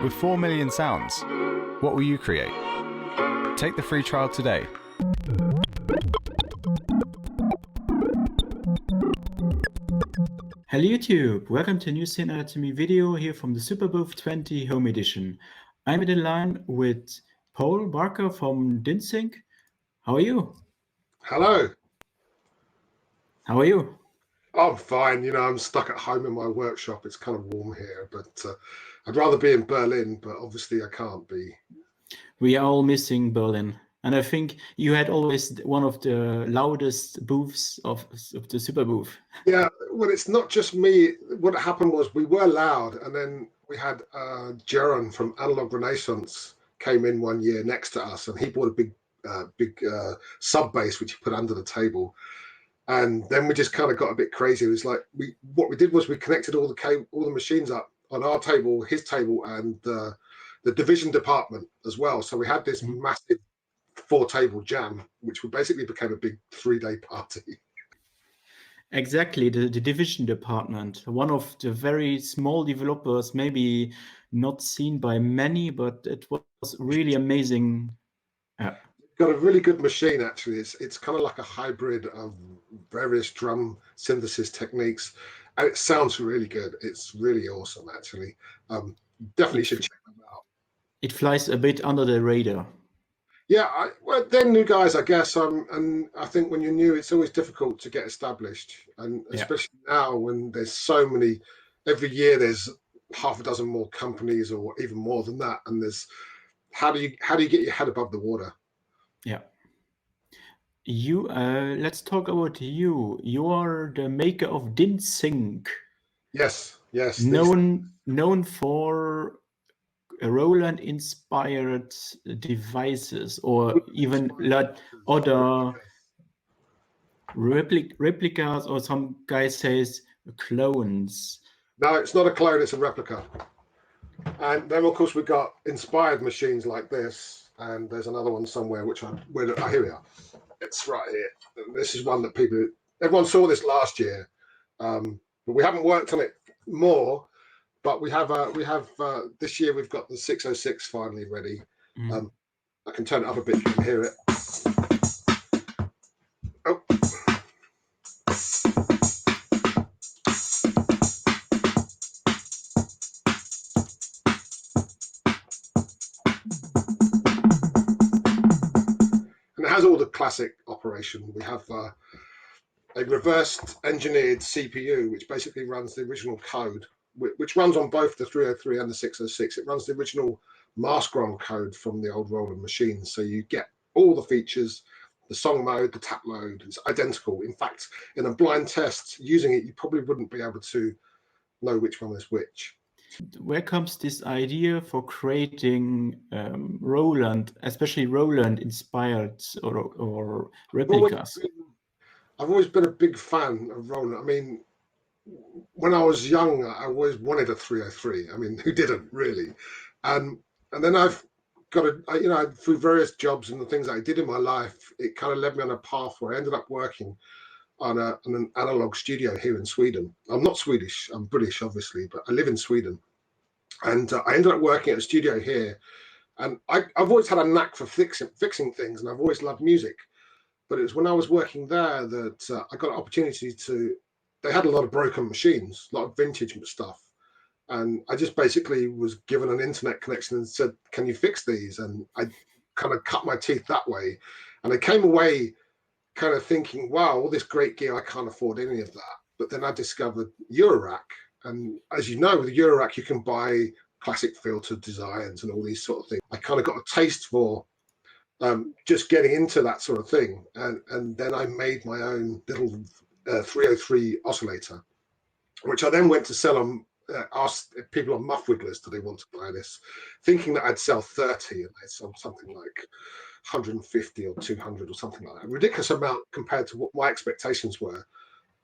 With 4 million sounds, what will you create? Take the free trial today. Hello YouTube, welcome to a new Synth Anatomy video here from the Superbooth 20 Home Edition. I'm in the line with Paul Barker from Synth. How are you? Hello. How are you? I'm fine. I'm stuck at home in my workshop. It's kind of warm here, but I'd rather be in Berlin, but obviously I can't be. We are all missing Berlin. And I think you had always one of the loudest booths of the Superbooth. Yeah, well, it's not just me. What happened was we were loud, and then we had Jaron from Analog Renaissance came in one year next to us, and he bought a big sub bass which he put under the table. And then we just kind of got a bit crazy. It was like what we did was we connected all the machines up on our table, his table, and the division department as well. So we had this massive 4-table jam, which basically became a big 3-day party. Exactly, the division department, one of the very small developers, maybe not seen by many, but it was really amazing. Got a really good machine, actually. It's kind of like a hybrid of various drum synthesis techniques, and it sounds really good. It's really awesome, actually. Definitely should check them out. It flies a bit under the radar. Yeah, well, they're new guys, I guess. And I think when you're new, it's always difficult to get established, and especially now when there's so many. Every year there's half a dozen more companies, or even more than that. And there's how do you get your head above the water? Yeah. You let's talk about you. You are the maker of Synth. Yes. Known for Roland-inspired devices, or even like other replicas, or some guy says clones. No, it's not a clone, it's a replica. And then of course we've got inspired machines like this, and there's another one somewhere here we are. It's right here. This is one that everyone saw this last year, but we haven't worked on it more. But we have this year we've got the 606 finally ready. I can turn it up a bit, you can hear it. Oh. And it has all the classic operation. We have a reversed engineered CPU, which basically runs the original code, which runs on both the 303 and the 606. It runs the original mask-ROM code from the old Roland machines. So you get all the features, the song mode, the tap mode, it's identical. In fact, in a blind test, using it, you probably wouldn't be able to know which one is which. Where comes this idea for creating Roland, especially Roland-inspired or replicas? I've always been a big fan of Roland. I mean, when I was young, I always wanted a 303. I mean, who didn't really? And then I've got through various jobs and the things that I did in my life, it kind of led me on a path where I ended up working on an analog studio here in Sweden. I'm not Swedish, I'm British, obviously, but I live in Sweden. And I ended up working at a studio here. And I've always had a knack for fixing things, and I've always loved music. But it was when I was working there that I got an opportunity to. They had a lot of broken machines, a lot of vintage stuff. And I just basically was given an internet connection and said, can you fix these? And I kind of cut my teeth that way. And I came away kind of thinking, wow, all this great gear, I can't afford any of that. But then I discovered Eurorack. And as you know, with Eurorack, you can buy classic filter designs and all these sort of things. I kind of got a taste for just getting into that sort of thing. And then I made my own little 303 oscillator, which I then went to sell on, asked people on Muff Wigglers, do they want to buy this, thinking that I'd sell 30, and they sold something like 150 or 200 or something like that. A ridiculous amount compared to what my expectations were.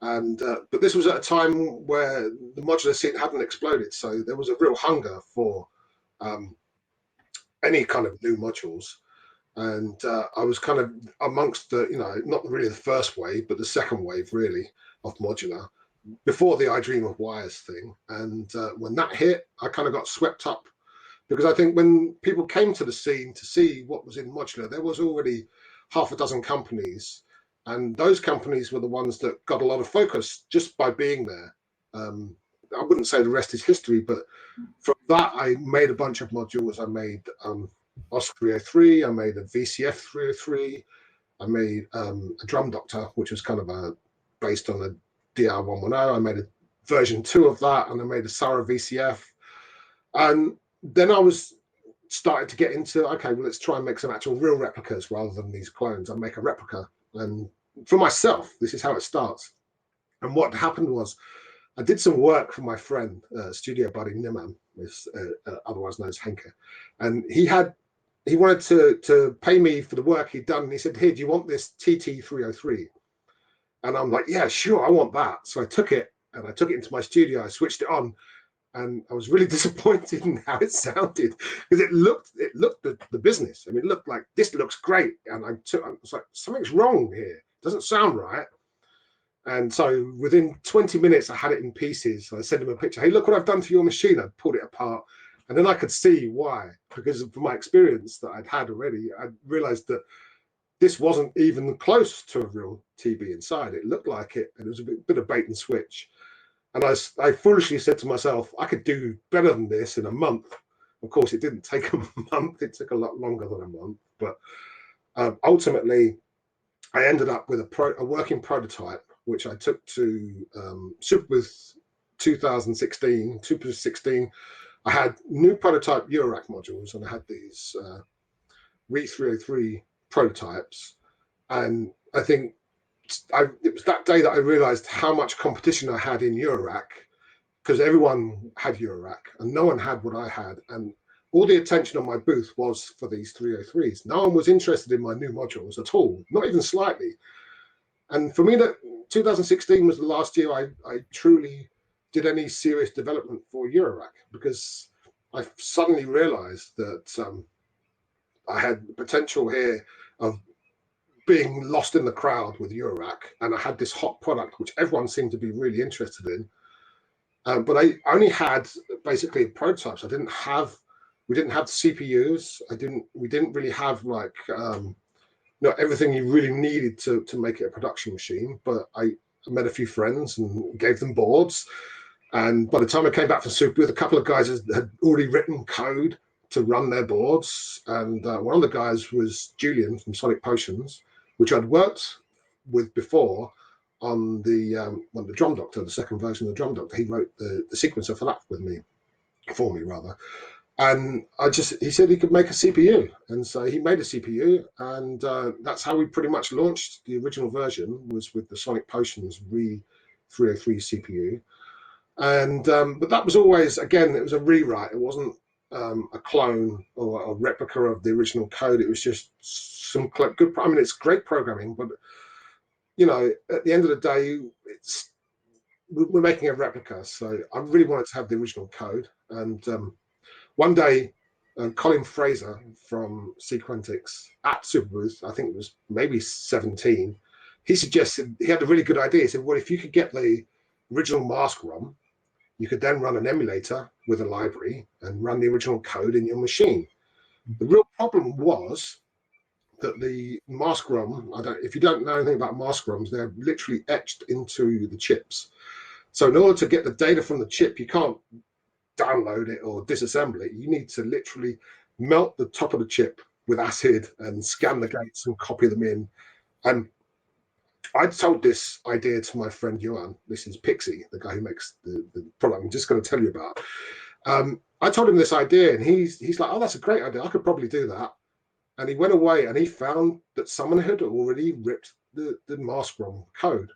And but this was at a time where the modular scene hadn't exploded, so there was a real hunger for any kind of new modules. And I was kind of amongst the, not really the first wave, but the second wave really of modular before the I Dream of Wires thing. And when that hit, I kind of got swept up because I think when people came to the scene to see what was in modular, there was already half a dozen companies, and those companies were the ones that got a lot of focus just by being there. I wouldn't say the rest is history, but from that I made a bunch of modules. I made OS 303, I made a VCF 303, I made a Drum Doctor, which was kind of based on a DR-110. I made a version 2 of that, and I made a Sarah VCF. And then I was started to get into, okay, well, let's try and make some actual real replicas rather than these clones. I make a replica, and for myself, this is how it starts. And what happened was, I did some work for my friend, studio buddy Niman, otherwise known as Henke, and he wanted to pay me for the work he'd done. And he said, "Here, do you want this TT303?" And I'm like, "Yeah, sure, I want that." So I took it and I took it into my studio. I switched it on, and I was really disappointed in how it sounded, because it looked the business. I mean, it looked like, this looks great, and I was like, something's wrong here. It doesn't sound right. And so within 20 minutes, I had it in pieces. I sent him a picture. "Hey, look what I've done to your machine." I pulled it apart, and then I could see why, because of my experience that I'd had already. I realized that this wasn't even close to a real TB inside. It looked like it, and it was a bit of bait and switch. And I foolishly said to myself, I could do better than this in a month. Of course, it didn't take a month. It took a lot longer than a month. But ultimately, I ended up with a working prototype, which I took to Superbooth 2016. I had new prototype Eurorack modules, and I had these RE-303 prototypes. And I think it was that day that I realized how much competition I had in Eurorack, because everyone had Eurorack and no one had what I had. And all the attention on my booth was for these 303s. No one was interested in my new modules at all, not even slightly. And for me, that 2016 was the last year I truly did any serious development for Eurorack, because I suddenly realized that I had the potential here of being lost in the crowd with Eurorack, and I had this hot product which everyone seemed to be really interested in. But I only had basically prototypes. We didn't have CPUs. We didn't really have like everything you really needed to make it a production machine. But I met a few friends and gave them boards. And by the time I came back from Superbooth, a couple of guys had already written code to run their boards. And one of the guys was Julian from Sonic Potions, which I'd worked with before on the Drum Doctor, the second version of the Drum Doctor. He wrote the sequencer for that for me rather. And he said he could make a CPU. And so he made a CPU, and that's how we pretty much launched the original version, was with the Sonic Potions RE-303 CPU. And but that was always, again, it was a rewrite. It wasn't a clone or a replica of the original code. It was just some good. I mean, it's great programming, but at the end of the day, we're making a replica. So I really wanted to have the original code. And one day, Colin Fraser from Sequentix at Superbooth, I think it was maybe 17, he suggested, he had a really good idea. He said, well, if you could get the original mask ROM, you could then run an emulator with a library and run the original code in your machine. The real problem was that the mask ROM, if you don't know anything about mask ROMs, they're literally etched into the chips. So in order to get the data from the chip, you can't download it or disassemble it. You need to literally melt the top of the chip with acid and scan the gates and copy them in. And I told this idea to my friend Johan. This is Pixie, the guy who makes the product I'm just going to tell you about. I told him this idea, and he's like, "Oh, that's a great idea. I could probably do that." And he went away and he found that someone had already ripped the mask ROM code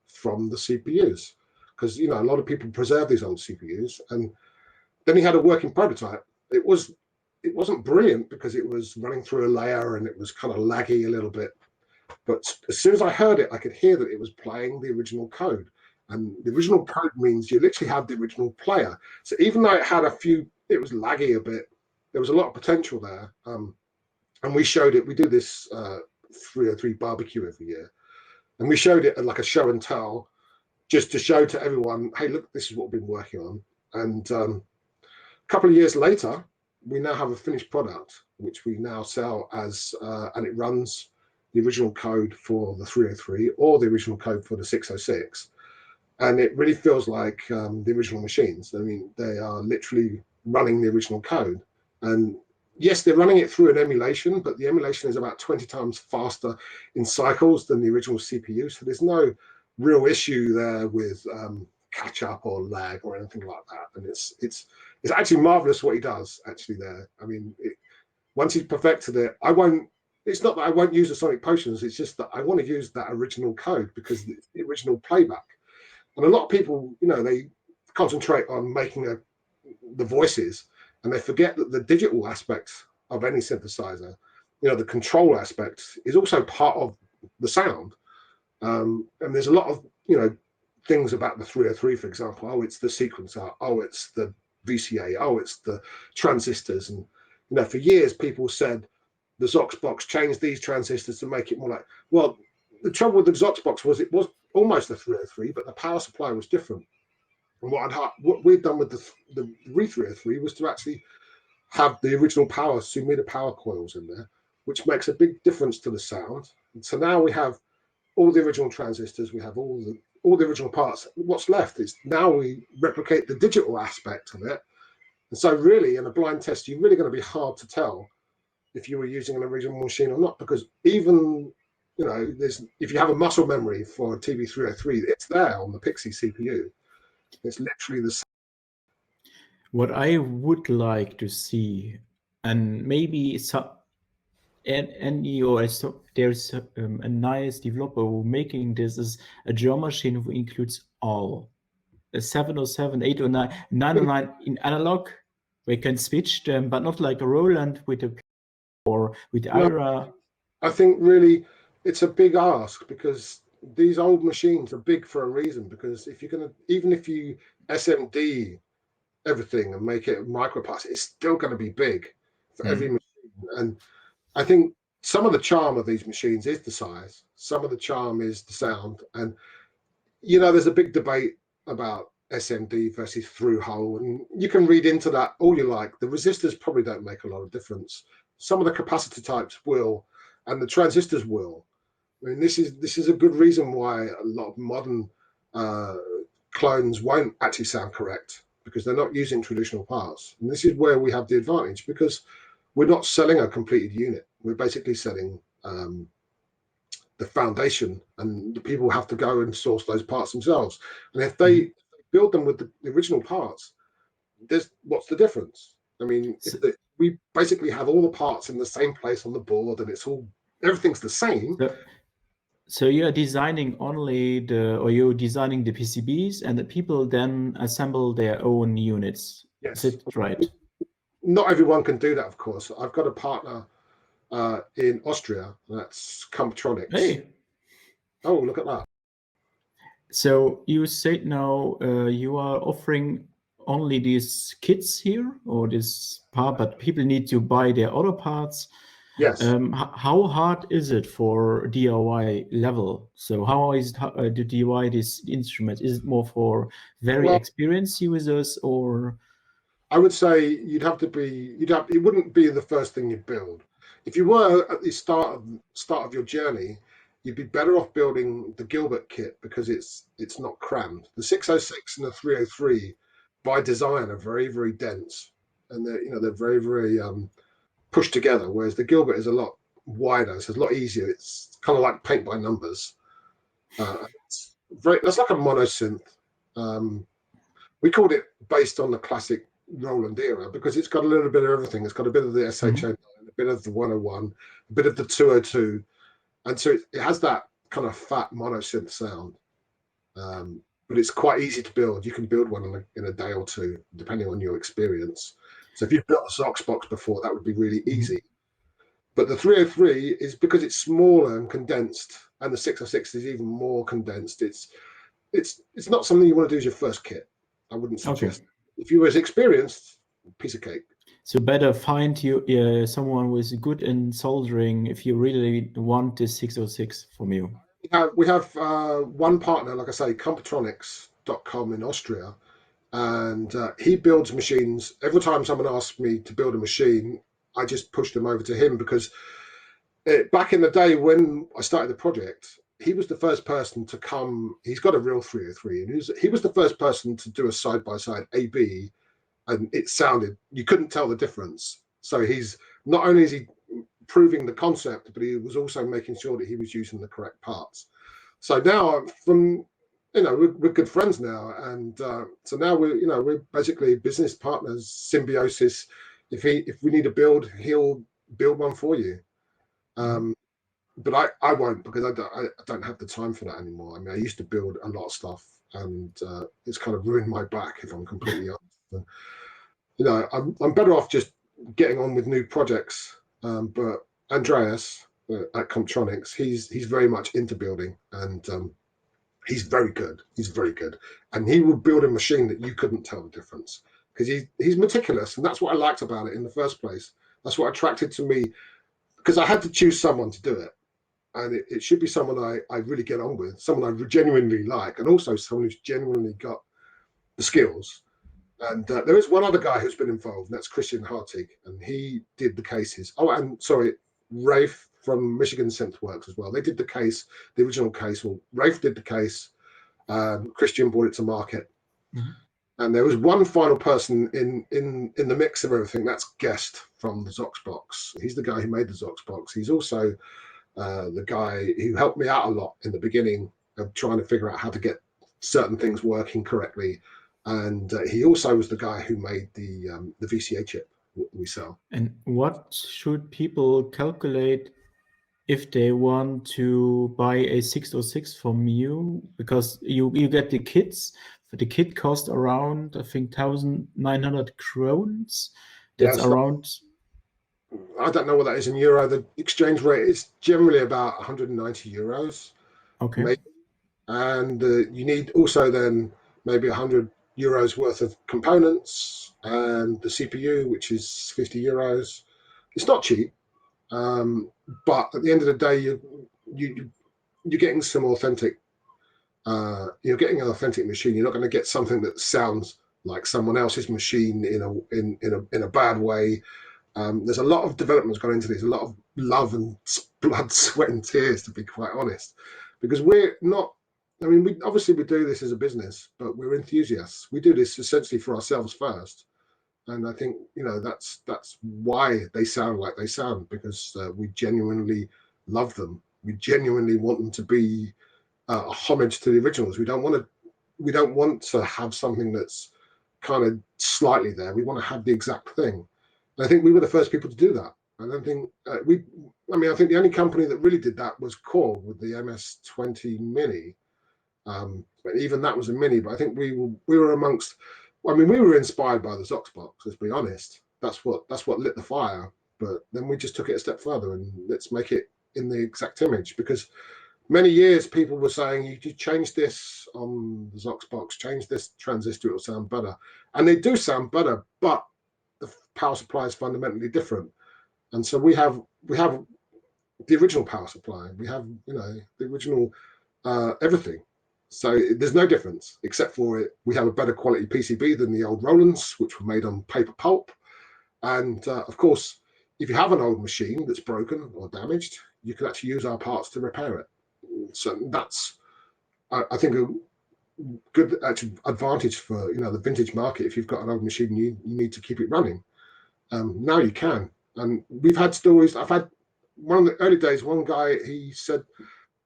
from the CPUs, because a lot of people preserve these old CPUs. And then he had a working prototype. It wasn't brilliant because it was running through a layer and it was kind of laggy a little bit. But as soon as I heard it, I could hear that it was playing the original code. And the original code means you literally have the original player. So even though it was laggy a bit, there was a lot of potential there. And we showed it. We do this 303 barbecue every year. And we showed it at like a show and tell, just to show to everyone, hey, look, this is what we've been working on. And a couple of years later, we now have a finished product, which we now sell as, and it runs the original code for the 303 or the original code for the 606. And it really feels like the original machines. I mean, they are literally running the original code. And yes, they're running it through an emulation, but the emulation is about 20 times faster in cycles than the original CPU. So there's no real issue there with catch up or lag or anything like that. And it's actually marvelous what he does actually there. I mean, once he's perfected it, it's not that I won't use the sonic potions, it's just that I want to use that original code because it's the original playback. And a lot of people, you know, they concentrate on making the voices and they forget that the digital aspects of any synthesizer, you know, the control aspect is also part of the sound. And there's a lot of, you know, things about the 303, for example. Oh, it's the sequencer. Oh, it's the VCA. Oh, it's the transistors. And, you know, for years people said the Zoxbox changed these transistors to make it more like, well, the trouble with the Zoxbox was it was almost a 303, but the power supply was different. And what we'd done with the RE-303 was to actually have the original power Sumida power coils in there, which makes a big difference to the sound. And so now we have all the original transistors, we have all the original parts. What's left is now we replicate the digital aspect of it. And so really in a blind test, you're really going to be hard to tell if you were using an original machine or not, because even, you know, if you have a muscle memory for a TV303, it's there on the Pixie CPU. It's literally the same. What I would like to see, and maybe there's a nice developer who making this is a drum machine who includes all. A 707, 809, 909 in analog. We can switch them, but not like a Roland with a or with IRA. I think really it's a big ask because these old machines are big for a reason, because if you're going to, even if you SMD everything and make it microparts, it's still going to be big for every machine. And I think some of the charm of these machines is the size. Some of the charm is the sound. And, you know, there's a big debate about SMD versus through hole, and you can read into that all you like. The resistors probably don't make a lot of difference. Some of the capacitor types will, and the transistors will. I mean, this is a good reason why a lot of modern clones won't actually sound correct, because they're not using traditional parts. And this is where we have the advantage, because we're not selling a completed unit. We're basically selling the foundation, and the people have to go and source those parts themselves. And if they build them with the original parts, what's the difference? I mean, we basically have all the parts in the same place on the board, and everything's the same. So you're designing you're designing the PCBs, and the people then assemble their own units. Yes. Is it right? Not everyone can do that, of course. I've got a partner in Austria, that's Computronics. Hey. Oh, look at that. So you said now you are offering only these kits here, or this part, but people need to buy their other parts. Yes. How hard is it for DIY level? So how is to DIY this instrument? Is it more for very experienced users, or? I would say it wouldn't be the first thing you build. If you were at the start of your journey, you'd be better off building the Gilbert kit, because it's not crammed. The 606 and the 303 by design are very, very dense, and they're very, very pushed together, whereas the Gilbert is a lot wider, so it's a lot easier. It's kind of like paint by numbers. That's like a monosynth. We called it based on the classic Roland era, because it's got a little bit of everything. It's got a bit of the SH-101, a bit of the 101, a bit of the 202, and so it has that kind of fat monosynth sound. But it's quite easy to build. You can build one in a day or two, depending on your experience. So if you've built a Zoxbox before, that would be really easy. But the 303 is, because it's smaller and condensed, and the 606 is even more condensed. It's not something you want to do as your first kit. I wouldn't suggest. Okay. If you were as experienced, piece of cake. So better find someone who is good in soldering if you really want this 606 from you. We have one partner, like I say, Computronics.com in Austria, and he builds machines. Every time someone asks me to build a machine, I just push them over to him, because back in the day when I started the project, he was the first person to come. He's got a real 303, and he was the first person to do a side-by-side AB, and it sounded, you couldn't tell the difference. So he's not only is he proving the concept, but he was also making sure that he was using the correct parts. So now, from we're good friends now, and so now we're basically business partners, symbiosis. If we need a build, he'll build one for you. But I won't, because I don't have the time for that anymore. I mean, I used to build a lot of stuff, and it's kind of ruined my back, if I'm completely honest. And, I'm better off just getting on with new projects. But Andreas at Comptronics, he's very much into building, and he's very good. He's very good, and he will build a machine that you couldn't tell the difference, because he's meticulous, and that's what I liked about it in the first place. That's what attracted to me, because I had to choose someone to do it. And it should be someone I really get on with, someone I genuinely like, and also someone who's genuinely got the skills. And there is one other guy who's been involved, and that's Christian Hartig, and he did the cases. Oh, and sorry, Rafe from Michigan SYNTH Works as well. They did the case, the original case. Well, Rafe did the case. Christian brought it to market. Mm-hmm. And there was one final person in the mix of everything. That's Guest from the Zoxbox. He's the guy who made the Zoxbox. He's also the guy who helped me out a lot in the beginning of trying to figure out how to get certain things working correctly. And he also was the guy who made the VCA chip we sell. And what should people calculate if they want to buy a 606 from you? Because you get the kits. The kit cost around, I think, 1,900 krones. That's around... I don't know what that is in euro. The exchange rate is generally about 190 euros. Okay. Maybe. And you need also then maybe 100 euros worth of components, and the CPU, which is 50 euros. It's not cheap, but at the end of the day, you're getting some authentic. You're getting an authentic machine. You're not going to get something that sounds like someone else's machine in a bad way. There's a lot of developments gone into this, a lot of love and blood, sweat and tears, to be quite honest, because we're not, I mean, we do this as a business, but we're enthusiasts. We do this essentially for ourselves first. And I think, that's why they sound like they sound, because we genuinely love them. We genuinely want them to be a homage to the originals. We don't want to have something that's kind of slightly there. We want to have the exact thing. I think we were the first people to do that. I don't think I think the only company that really did that was Core with the MS-20 Mini. But even that was a Mini. But I think we were amongst. I mean, we were inspired by the Zoxbox. Let's be honest. That's what lit the fire. But then we just took it a step further, and let's make it in the exact image. Because many years people were saying, you change this on the Zoxbox, change this transistor, it'll sound better, and they do sound better, but the power supply is fundamentally different. And so we have the original power supply, we have the original everything. So there's no difference, except for we have a better quality PCB than the old Rolands, which were made on paper pulp. And of course, if you have an old machine that's broken or damaged, you can actually use our parts to repair it. So that's, I think, a good advantage for the vintage market. If you've got an old machine, you need to keep it running. Now you can, and we've had stories. I've had one of the early days. One guy, he said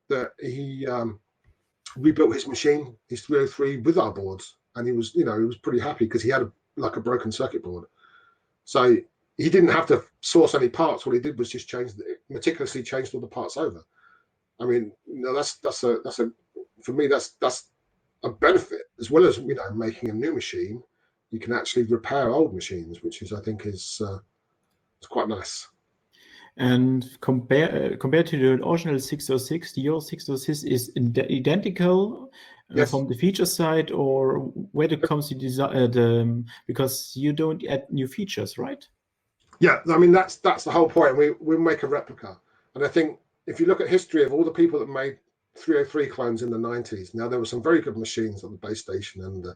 that he rebuilt his machine, his 303, with our boards, and he was pretty happy because he had a broken circuit board. So he didn't have to source any parts. All he did was just meticulously changed all the parts over. I mean, that's for me, that's a benefit, as well as making a new machine. You can actually repair old machines, which is, I think, is quite nice. And compared to the original 606, your 606 is identical yes. From the feature side, or where it comes to design, because you don't add new features, right? Yeah, I mean that's the whole point. We make a replica, and I think if you look at history of all the people that made 303 clones in the 90s, now there were some very good machines on the base station, and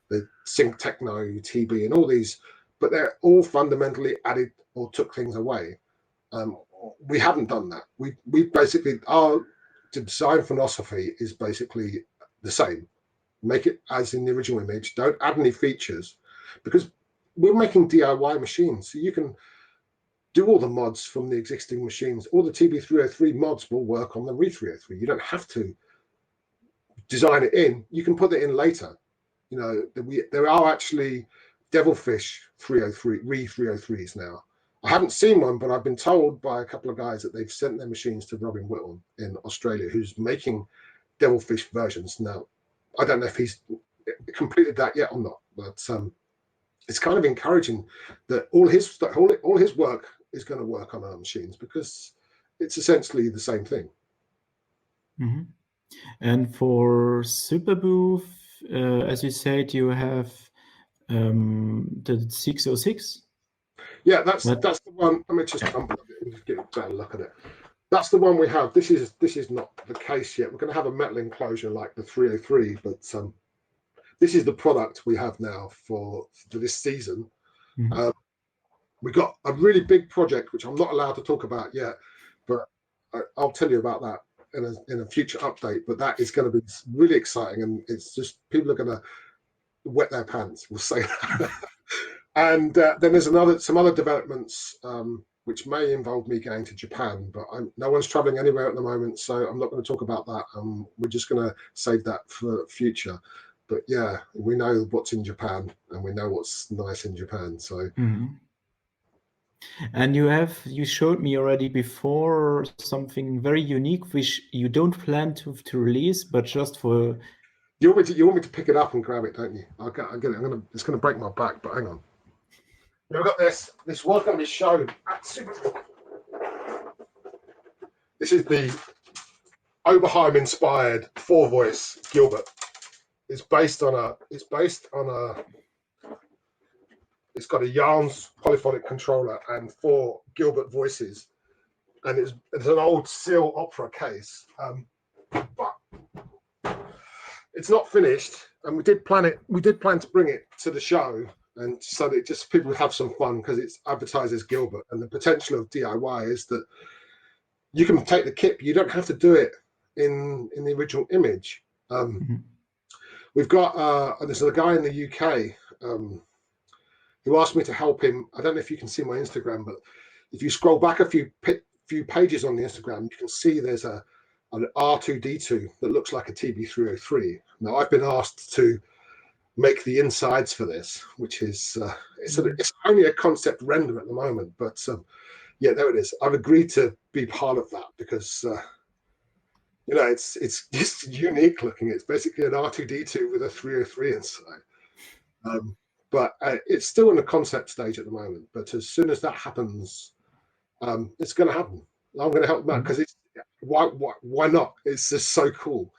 the Synth Techno, TB, and all these, but they're all fundamentally added or took things away. We haven't done that. We basically, our design philosophy is basically the same. Make it as in the original image. Don't add any features, because we're making DIY machines, so you can do all the mods from the existing machines. All the TB303 mods will work on the RE-303. You don't have to design it in. You can put it in later. You know, there are actually Devilfish 303 RE-303s now. I haven't seen one, but I've been told by a couple of guys that they've sent their machines to Robin Whittle in Australia, who's making Devilfish versions now. I don't know if he's completed that yet or not, but it's kind of encouraging that all his work is going to work on our machines, because it's essentially the same thing. Mm-hmm. And for Superbooth, as you said, you have the 606. Yeah, that's the one. Let me just jump a bit and get a better look at it. That's the one we have. This is not the case yet. We're going to have a metal enclosure like the 303, but this is the product we have now for this season. Mm-hmm. We got a really big project which I'm not allowed to talk about yet, but I'll tell you about that in a future update. But that is going to be really exciting, and it's just people are going to wet their pants. We'll say that. And then there's some other developments which may involve me going to Japan, but no one's traveling anywhere at the moment, so I'm not going to talk about that. We're just going to save that for future. But yeah, we know what's in Japan, and we know what's nice in Japan. So. Mm-hmm. And you showed me already before something very unique, which you don't plan to release, but just for. You want me to pick it up and grab it, don't you? I'll get it. It's going to break my back, but hang on. We've got this. This was going to be shown at Superbooth. This is the Oberheim-inspired 4-voice Gilbert. It's got a Yarns polyphonic controller and 4 Gilbert voices, and it's an old Seal Opera case. But it's not finished, and we did plan to bring it to the show, and so that just people would have some fun, because it's advertised as Gilbert. And the potential of DIY is that you can take the kit, but you don't have to do it in the original image. We've got there's a guy in the UK who asked me to help him. I don't know if you can see my Instagram, but if you scroll back a few pages on the Instagram, you can see there's an R2D2 that looks like a TB303. Now, I've been asked to make the insides for this, which is it's only a concept render at the moment, but yeah, there it is. I've agreed to be part of that, because you know, it's just unique looking. It's basically an R2D2 with a 303 inside. But it's still in the concept stage at the moment. But as soon as that happens, it's going to happen. I'm going to help them out, because it's why not? It's just so cool.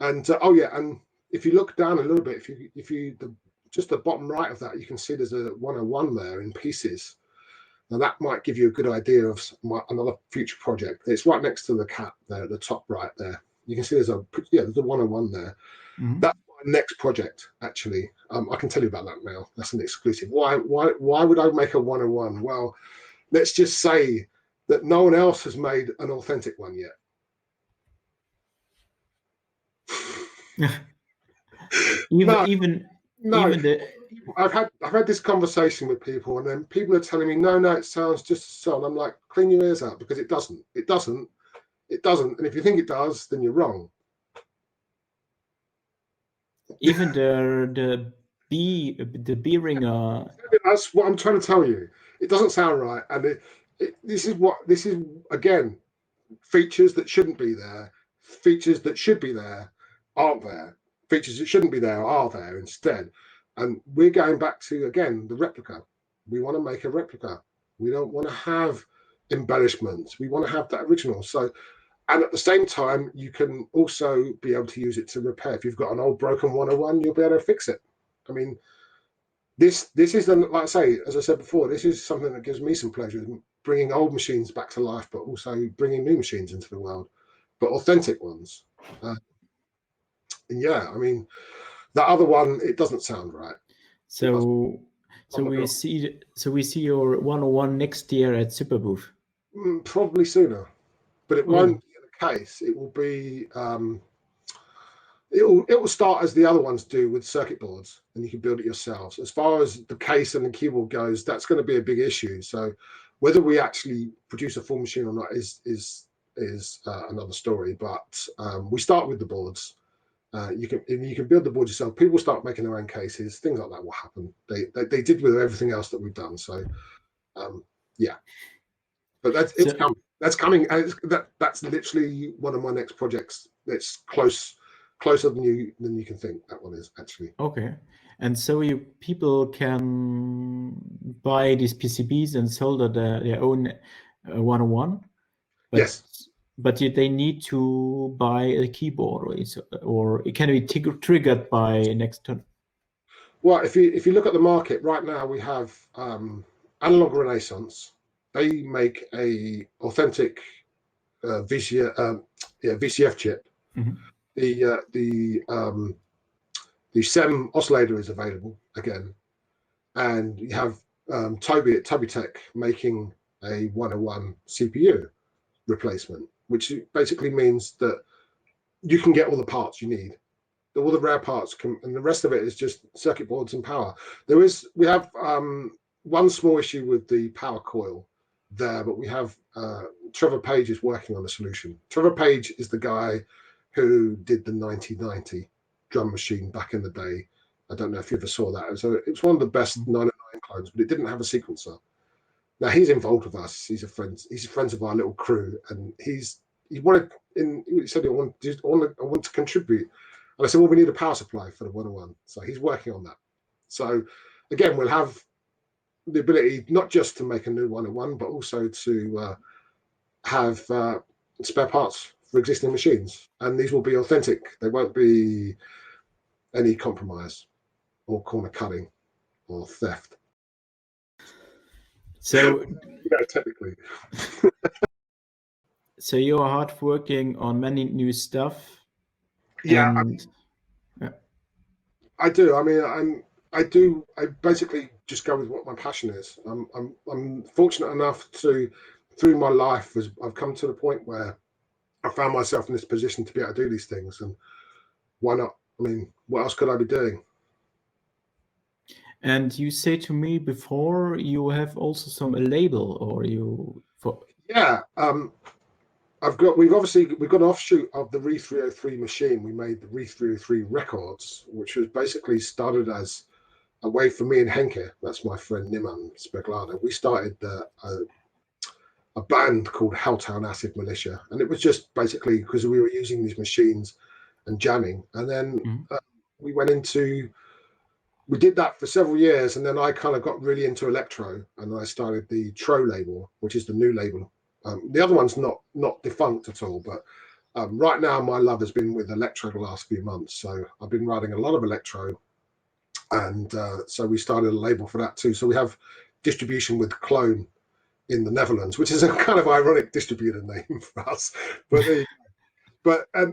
And oh yeah, and if you look down a little bit, just the bottom right of that, you can see there's a 101 there in pieces. Now that might give you a good idea of another future project. It's right next to the cap there at the top right there. You can see there's a 101 there. Mm-hmm. That's my next project, actually. I can tell you about that now. That's an exclusive. Why would I make a 101? Well, let's just say that no one else has made an authentic one yet. I've had this conversation with people, and then people are telling me, no, it sounds just so. And I'm like, clean your ears out, because it doesn't. And if you think it does, then you're wrong. Even the B ringer. That's what I'm trying to tell you. It doesn't sound right, and this is again, features that shouldn't be there, features that should be there aren't there, features that shouldn't be there are there instead. And we're going back to, again, the replica. We want to make a replica. We don't want to have embellishments. We want to have that original. So, and at the same time, you can also be able to use it to repair. If you've got an old broken 101, you'll be able to fix it. I mean, this is, like I say, as I said before, this is something that gives me some pleasure, bringing old machines back to life, but also bringing new machines into the world, but authentic ones. And yeah, I mean, The other one, it doesn't sound right. So we see your 101 next year at Superbooth. Probably sooner, but it won't be the case. It will be. It will start as the other ones do with circuit boards, and you can build it yourselves. As far as the case and the keyboard goes, that's going to be a big issue. So whether we actually produce a full machine or not is another story. But we start with the boards. You can build the board yourself. People start making their own cases. Things like that will happen. They did with everything else that we've done. So yeah, but it's coming. That's coming. And that's literally one of my next projects. It's closer than you can think. That one is actually. Okay. And so people can buy these PCBs and solder their own 101. Yes. But they need to buy a keyboard, or it can be triggered by next turn. Well, if you look at the market right now, we have Analog Renaissance. They make a authentic VCF chip. Mm-hmm. The SEM oscillator is available again, and you have Toby at Toby Tech making a 101 CPU replacement, which basically means that you can get all the parts you need. All the rare parts and the rest of it is just circuit boards and power. We have one small issue with the power coil there, but we have Trevor Page is working on a solution. Trevor Page is the guy who did the 9090 drum machine back in the day. I don't know if you ever saw that. It was one of the best 909 clones, but it didn't have a sequencer. Now he's involved with us. He's friends of our little crew, and he said I want to contribute. And I said, well, we need a power supply for the 101. So he's working on that. So again, we'll have the ability not just to make a new 101, but also to have spare parts for existing machines. And these will be authentic. They won't be any compromise or corner cutting or theft. So technically. So you're hard working on many new stuff. Yeah, I do. I mean, I basically just go with what my passion is. I'm fortunate enough to, through my life, I've come to the point where I found myself in this position to be able to do these things, and why not? I mean, what else could I be doing? And you say to me before you have also a label, or Yeah. We've got an offshoot of the RE-303 machine. We made the RE-303 Records, which was basically started as a way for me and Henke, that's my friend Niman Speglada. We started a band called Helltown Acid Militia, and it was just basically because we were using these machines and jamming. And then we did that for several years, and then I kind of got really into electro, and I started the Tro label, which is the new label. The other one's not defunct at all, but right now my love has been with electro the last few months. So I've been writing a lot of electro, and so we started a label for that too. So we have distribution with Clone in the Netherlands, which is a kind of ironic distributor name for us. But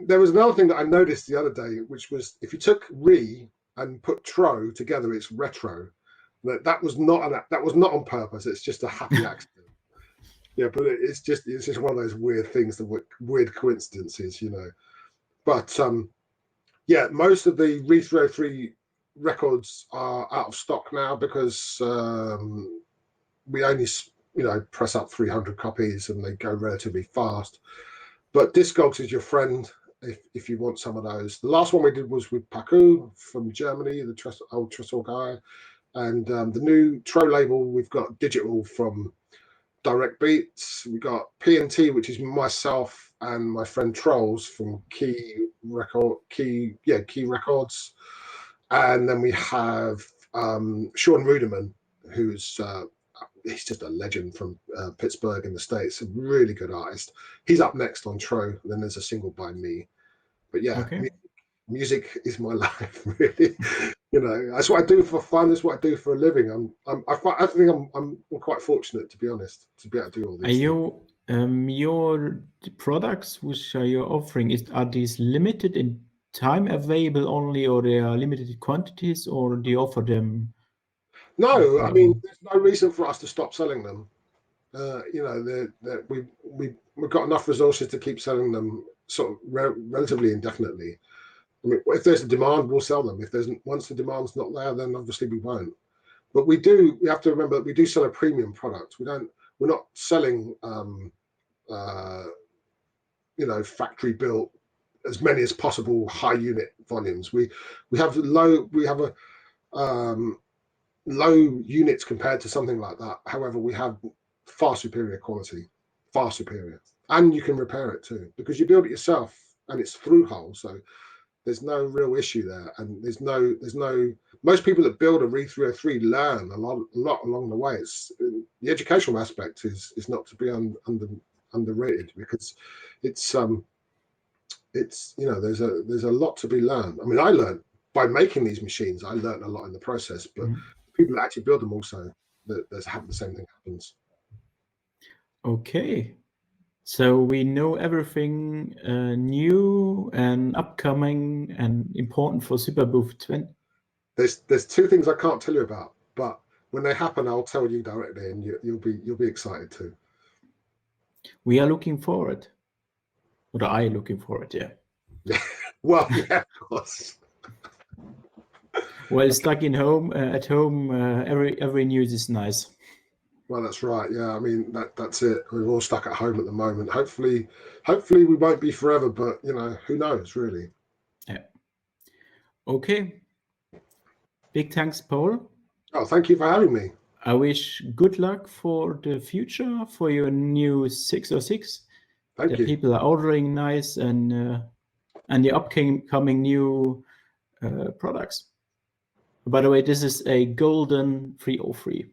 there was another thing that I noticed the other day, which was if you took Re and put Tro together, it's retro. That was not on purpose. It's just a happy accident. Yeah, but it's just one of those weird things, weird coincidences, you know. But yeah, most of the RE-303 records are out of stock now because we only press up 300 copies and they go relatively fast. But Discogs is your friend if you want some of those. The last one we did was with Paku from Germany, the old Tresor guy, and the new Tro label we've got digital from Direct Beats. We got P&T, which is myself and my friend Trolls from Key Records, and then we have Sean Ruderman, who's he's just a legend from Pittsburgh in the States, a really good artist. He's up next on Tro, and then there's a single by me. But yeah, okay. Music is my life, really. You know, that's what I do for fun. That's what I do for a living. I think I'm quite fortunate, to be honest, to be able to do all these things. Your products which are you offering, are these limited in time available only, or they are limited quantities, or do you offer them? No, I mean, there's no reason for us to stop selling them. You know, we've got enough resources to keep selling them sort of relatively indefinitely. I mean, if there's a demand, we'll sell them. If there's once the demand's not there, then obviously we won't. But we have to remember that we do sell a premium product. We're not selling you know, factory built as many as possible high unit volumes. We have low units compared to something like that. However, we have far superior quality, far superior, and you can repair it too because you build it yourself and it's through hole, so there's no real issue there. And there's no most people that build a RE-303 learn a lot along the way. It's the educational aspect is not to be underrated because it's you know, there's a lot to be learned. I mean, I learned by making these machines. I learned a lot in the process, but people that actually build them also, the same thing happens. Okay, so we know everything new and upcoming and important for Superbooth 20. There's two things I can't tell you about, but when they happen, I'll tell you directly, and you'll be excited too. We are looking forward. Or are you looking forward? Yeah. Well, yeah, of course. Well, stuck at home, every news is nice. Well, that's right. Yeah, I mean that's it. We're all stuck at home at the moment. Hopefully we won't be forever, but you know, who knows, really. Yeah. Okay. Big thanks, Paul. Oh, thank you for having me. I wish good luck for the future for your new 606. Thank you. People are ordering nice and the upcoming new products. By the way, this is a golden 303.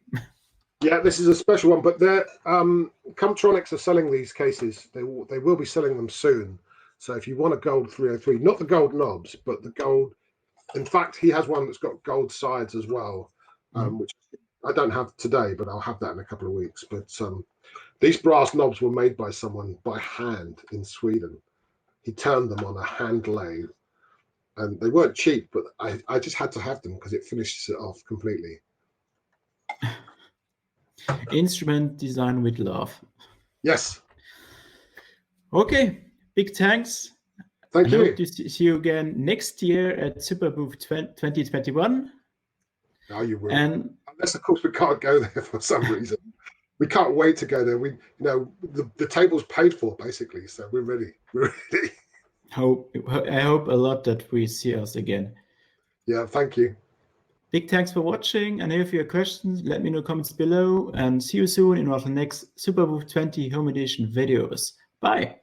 Yeah, this is a special one, but they're Comtronics are selling these cases. They will be selling them soon. So if you want a gold 303, not the gold knobs, but the gold. In fact, he has one that's got gold sides as well, which I don't have today, but I'll have that in a couple of weeks. But these brass knobs were made by someone by hand in Sweden. He turned them on a hand lathe, and they weren't cheap, but I just had to have them because it finishes it off completely. Instrument design with love. Yes. Okay, big thanks. Thank you. Hope to see you again next year at Superbooth 2021. Oh, you will. And unless, of course, we can't go there for some reason. We can't wait to go there. You know, the table's paid for basically, so we're ready. We're ready. I hope a lot that we see us again. Yeah, thank you. Big thanks for watching, and if you have questions, let me know in the comments below, and see you soon in our next Superbooth 20 Home Edition videos. Bye!